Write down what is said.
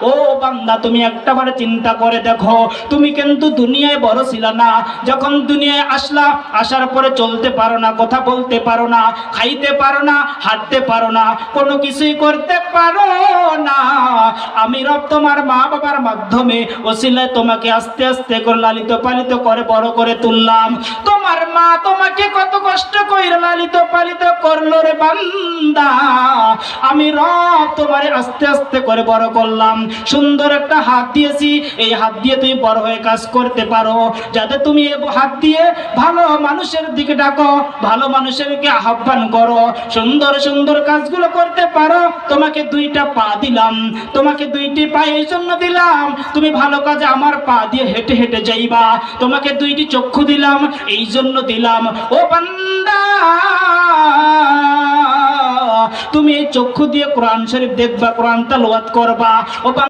ও বান্দা, তুমি একটাবার চিন্তা করে দেখো, তুমি কিন্তু দুনিয়ায় বড় ছিল না। যখন দুনিয়ায় আসলা, আসার পরে চলতে পারো না, কথা বলতে পারো না, খাইতে পারো না, হাঁটতে পারো না, কোনো কিছুই করতে পারো না। আমি রব তোমার মা বাবার মাধ্যমে ওসিলায় তোমাকে আস্তে আস্তে করে লালিত পালিত করে বড় করে তুললাম। তোমার মা তোমাকে কত কষ্ট করে লালিত পালিত করলো রে বান্দা, আমি রব তোমারে আস্তে আস্তে করে বড় করলাম। সুন্দর একটা হাত দিয়েছি, এই হাত দিয়ে তুমি বড় হয়ে কাজ করতে পারো, যাতে তুমি হাত দিয়ে ভালো মানুষের দিকে ডাকো, ভালো মানুষেরকে আহ্বান করো, সুন্দর সুন্দর কাজগুলো করতে পারো। তোমাকে দুইটা পা দিলাম, তোমাকে দুইটি পা এই জন্য দিলাম, তুমি ভালো কাজে আমার পা দিয়ে হেঁটে হেঁটে যাইবা। তোমাকে দুইটি চক্ষু দিলাম, এই জন্য দিলাম ও বান্দা, তুমি এই চক্ষু দিয়ে কোরআন শরীফ দেখবা, কোরআন তেলাওয়াত করবা। ও